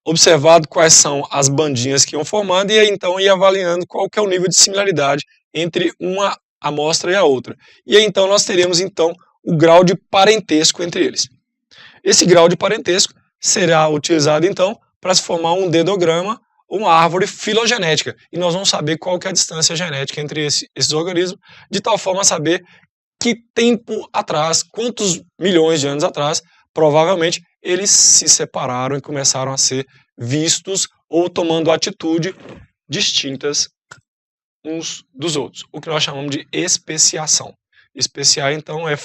observado quais são as bandinhas que iam formando e aí então ia avaliando qual que é o nível de similaridade entre uma amostra e a outra. E aí então nós teríamos então o grau de parentesco entre eles. Esse grau de parentesco será utilizado então para se formar um dendrograma, uma árvore filogenética, e nós vamos saber qual que é a distância genética entre esses organismos, de tal forma a saber que tempo atrás, quantos milhões de anos atrás, provavelmente eles se separaram e começaram a ser vistos ou tomando atitude distintas uns dos outros, o que nós chamamos de especiação. Especiar, então, é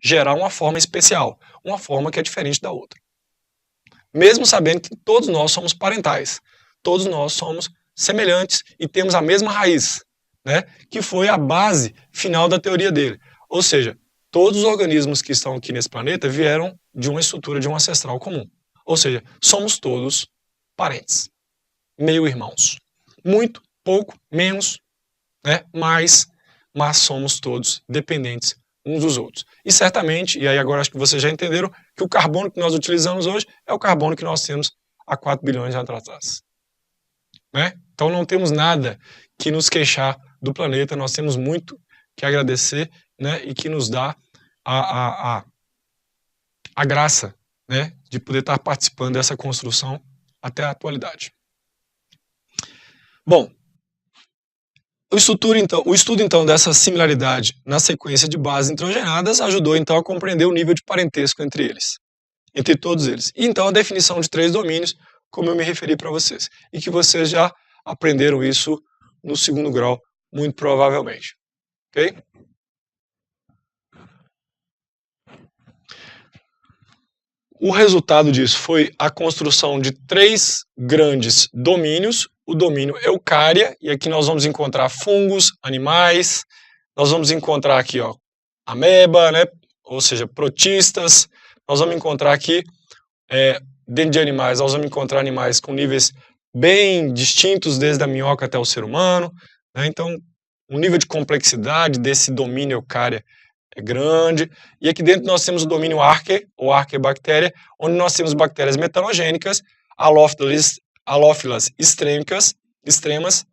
gerar uma forma especial, uma forma que é diferente da outra. Mesmo sabendo que todos nós somos parentais, todos nós somos semelhantes e temos a mesma raiz, né, que foi a base final da teoria dele. Ou seja, todos os organismos que estão aqui nesse planeta vieram de uma estrutura de um ancestral comum. Ou seja, somos todos parentes, meio-irmãos. Muito, pouco, menos, né, mais, mas somos todos dependentes uns dos outros. E certamente, e aí agora acho que vocês já entenderam, que o carbono que nós utilizamos hoje é o carbono que nós temos há 4 bilhões de anos atrás. Né? Então não temos nada que nos queixar do planeta, nós temos muito que agradecer, né, e que nos dá a graça, né, de poder estar participando dessa construção até a atualidade. Bom, o estudo então dessa similaridade na sequência de bases nitrogenadas ajudou então a compreender o nível de parentesco entre eles, entre todos eles. E então a definição de 3 domínios, como eu me referi para vocês, e que vocês já aprenderam isso no 2º grau, muito provavelmente. Ok? O resultado disso foi a construção de 3 grandes domínios, o domínio eucária, e aqui nós vamos encontrar fungos, animais, nós vamos encontrar aqui, ó, ameba, né, ou seja, protistas, nós vamos encontrar aqui, dentro de animais, nós vamos encontrar animais com níveis bem distintos, desde a minhoca até o ser humano, né, então o nível de complexidade desse domínio eucária é grande, e aqui dentro nós temos o domínio arquê, ou arqueibactéria, onde nós temos bactérias metanogênicas, halófilas extremas,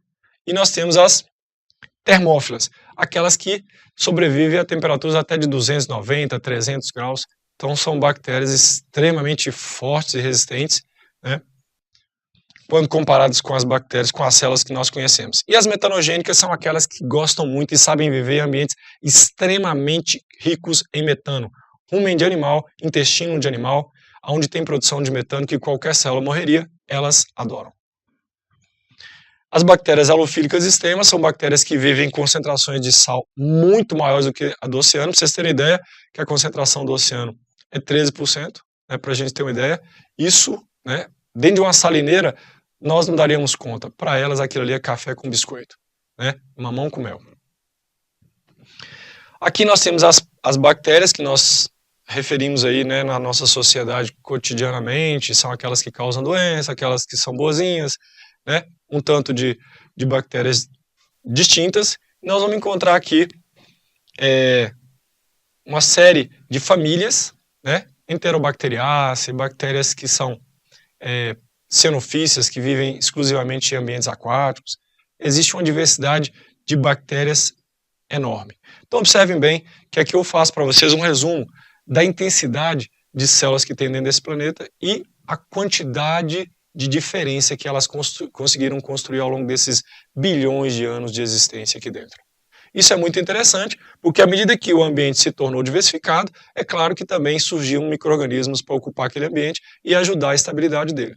e nós temos as termófilas, aquelas que sobrevivem a temperaturas até de 290, 300 graus, então são bactérias extremamente fortes e resistentes, né, quando comparadas com as bactérias, com as células que nós conhecemos. E as metanogênicas são aquelas que gostam muito e sabem viver em ambientes extremamente ricos em metano. Rumen de animal, intestino de animal, onde tem produção de metano que qualquer célula morreria, elas adoram. As bactérias halofílicas extremas são bactérias que vivem em concentrações de sal muito maiores do que a do oceano. Para vocês terem ideia, que a concentração do oceano é 13%, né, para a gente ter uma ideia. Isso, né, dentro de uma salineira, nós não daríamos conta. Para elas, aquilo ali é café com biscoito, né? Mamão com mel. Aqui nós temos as bactérias que nós referimos aí, né, na nossa sociedade cotidianamente, são aquelas que causam doença, aquelas que são boazinhas, né? Um tanto de bactérias distintas. Nós vamos encontrar aqui uma série de famílias, né? Enterobacteriaceae, bactérias que são xenofícias, que vivem exclusivamente em ambientes aquáticos. Existe uma diversidade de bactérias enorme. Então observem bem que aqui eu faço para vocês um resumo da intensidade de células que tem dentro desse planeta e a quantidade de diferença que elas conseguiram construir ao longo desses bilhões de anos de existência aqui dentro. Isso é muito interessante, porque à medida que o ambiente se tornou diversificado, é claro que também surgiram micro-organismos para ocupar aquele ambiente e ajudar a estabilidade dele.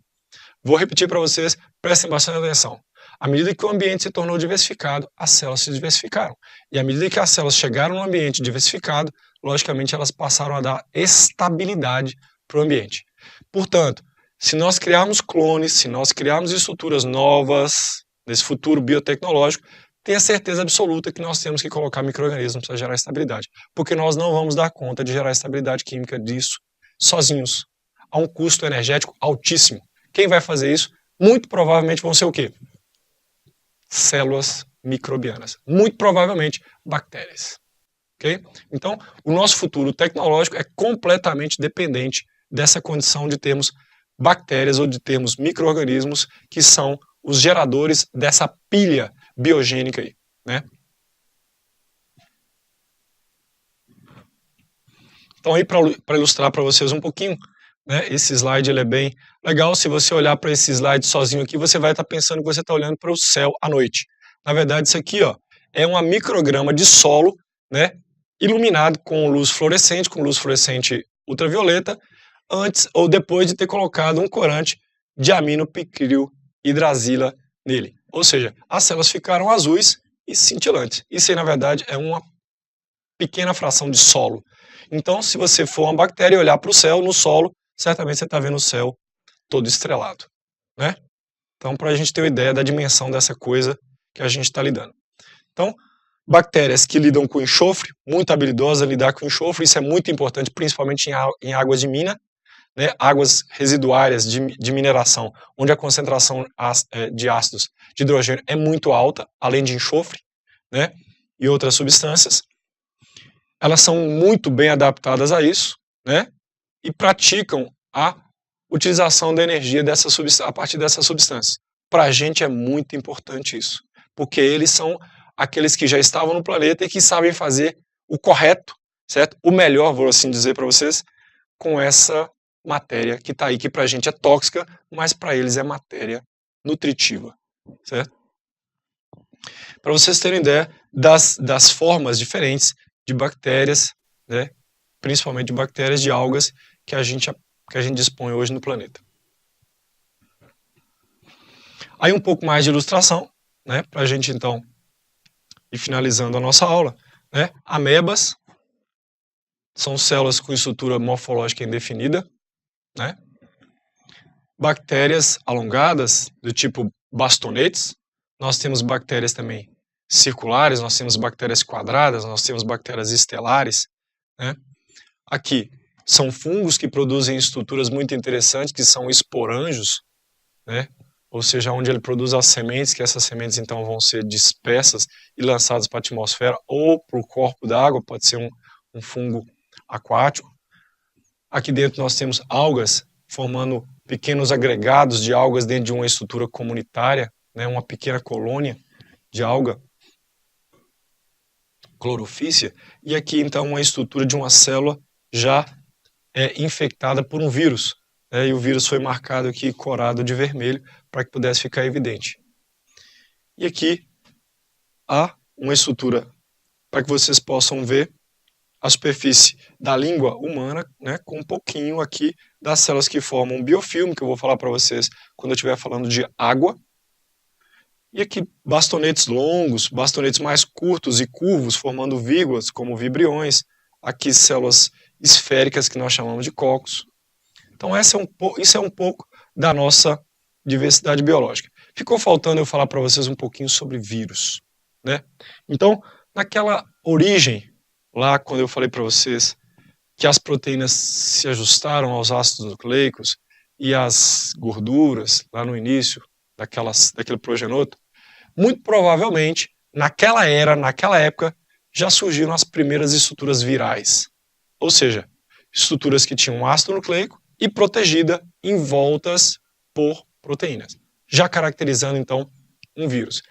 Vou repetir para vocês, prestem bastante atenção. À medida que o ambiente se tornou diversificado, as células se diversificaram. E à medida que as células chegaram no ambiente diversificado, logicamente elas passaram a dar estabilidade para o ambiente. Portanto, se nós criarmos clones, se nós criarmos estruturas novas, nesse futuro biotecnológico, tenha certeza absoluta que nós temos que colocar micro-organismos para gerar estabilidade, porque nós não vamos dar conta de gerar estabilidade química disso sozinhos, a um custo energético altíssimo. Quem vai fazer isso? Muito provavelmente vão ser o quê? Células microbianas. Muito provavelmente bactérias. Okay? Então, o nosso futuro tecnológico é completamente dependente dessa condição de termos bactérias ou de termos micro-organismos que são os geradores dessa pilha biogênica aí, né? Então aí para ilustrar para vocês um pouquinho, né, esse slide ele é bem legal. Se você olhar para esse slide sozinho aqui, você vai estar pensando que você está olhando para o céu à noite. Na verdade, isso aqui, ó, é uma micrograma de solo, né, iluminado com luz fluorescente ultravioleta, antes ou depois de ter colocado um corante de aminopicril hidrazila nele. Ou seja, as células ficaram azuis e cintilantes. Isso aí, na verdade, é uma pequena fração de solo. Então, se você for uma bactéria e olhar para o céu, no solo, certamente você está vendo o céu todo estrelado, né? Então, para a gente ter uma ideia da dimensão dessa coisa que a gente está lidando. Então, bactérias que lidam com enxofre, muito habilidosas a lidar com enxofre, isso é muito importante, principalmente em águas de mina, né, águas residuárias de mineração, onde a concentração de ácidos de hidrogênio é muito alta, além de enxofre, né, e outras substâncias. Elas são muito bem adaptadas a isso, né, e praticam a utilização da energia a partir dessas substâncias. Para a gente é muito importante isso, porque eles são aqueles que já estavam no planeta e que sabem fazer o correto, certo? O melhor, vou assim dizer para vocês, com essa matéria que está aí, que para a gente é tóxica, mas para eles é matéria nutritiva, certo? Para vocês terem ideia das formas diferentes de bactérias, né, principalmente de bactérias de algas que a gente dispõe hoje no planeta. Aí um pouco mais de ilustração, né, para a gente então ir finalizando a nossa aula, né? Amebas são células com estrutura morfológica indefinida, né? Bactérias alongadas, do tipo bastonetes. Nós temos bactérias também circulares, nós temos bactérias quadradas, nós temos bactérias estelares, né? Aqui são fungos que produzem estruturas muito interessantes, que são esporângios, né? Ou seja, onde ele produz as sementes, que essas sementes então vão ser dispersas e lançadas para a atmosfera ou para o corpo d'água, pode ser um fungo aquático. Aqui dentro nós temos algas formando pequenos agregados de algas dentro de uma estrutura comunitária, né, uma pequena colônia de alga clorofícia, e aqui então uma estrutura de uma célula já infectada por um vírus, né, e o vírus foi marcado aqui, corado de vermelho, para que pudesse ficar evidente. E aqui há uma estrutura para que vocês possam ver a superfície da língua humana, né, com um pouquinho aqui das células que formam um biofilme, que eu vou falar para vocês quando eu estiver falando de água. E aqui bastonetes longos, bastonetes mais curtos e curvos, formando vírgulas, como vibriões. Aqui células esféricas, que nós chamamos de cocos. Então isso é um pouco da nossa diversidade biológica. Ficou faltando eu falar para vocês um pouquinho sobre vírus, né? Então, naquela origem, lá quando eu falei para vocês que as proteínas se ajustaram aos ácidos nucleicos e as gorduras, lá no início daquele progenoto, muito provavelmente, naquela época, já surgiram as primeiras estruturas virais. Ou seja, estruturas que tinham ácido nucleico e protegida em voltas por proteínas, já caracterizando, então, um vírus.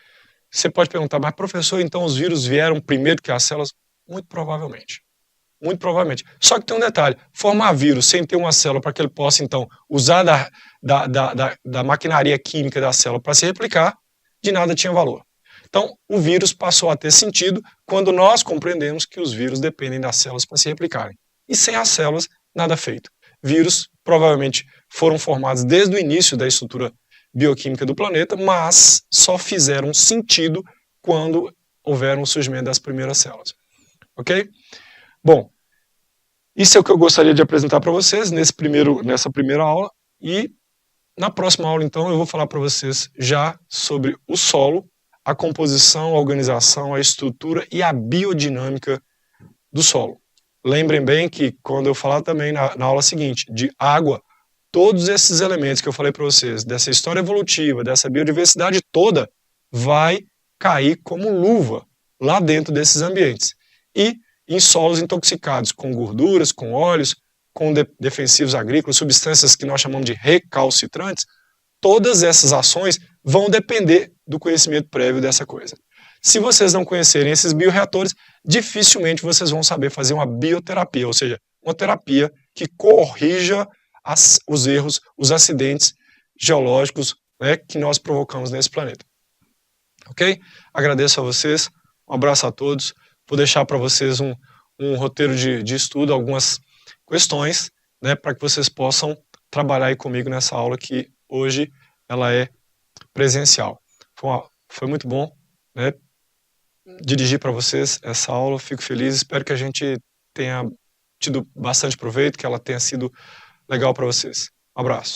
Você pode perguntar, mas professor, então os vírus vieram primeiro que as células? Muito provavelmente. Muito provavelmente. Só que tem um detalhe, formar vírus sem ter uma célula para que ele possa, então, usar da maquinaria química da célula para se replicar, de nada tinha valor. Então, o vírus passou a ter sentido quando nós compreendemos que os vírus dependem das células para se replicarem. E sem as células, nada feito. Vírus provavelmente foram formados desde o início da estrutura bioquímica do planeta, mas só fizeram sentido quando houveram o surgimento das primeiras células. Ok? Bom, isso é o que eu gostaria de apresentar para vocês nessa primeira aula, e na próxima aula, então, eu vou falar para vocês já sobre o solo, a composição, a organização, a estrutura e a biodinâmica do solo. Lembrem bem que quando eu falar também na aula seguinte de água, todos esses elementos que eu falei para vocês, dessa história evolutiva, dessa biodiversidade toda, vai cair como luva lá dentro desses ambientes. E em solos intoxicados com gorduras, com óleos, com defensivos agrícolas, substâncias que nós chamamos de recalcitrantes, todas essas ações vão depender do conhecimento prévio dessa coisa. Se vocês não conhecerem esses bioreatores, dificilmente vocês vão saber fazer uma bioterapia, ou seja, uma terapia que corrija os erros, os acidentes geológicos, né, que nós provocamos nesse planeta. Ok? Agradeço a vocês, um abraço a todos. Vou deixar para vocês um roteiro de estudo, algumas questões, né, para que vocês possam trabalhar aí comigo nessa aula que hoje ela é presencial. Foi muito bom, né, dirigir para vocês essa aula, fico feliz, espero que a gente tenha tido bastante proveito, que ela tenha sido legal para vocês. Um abraço.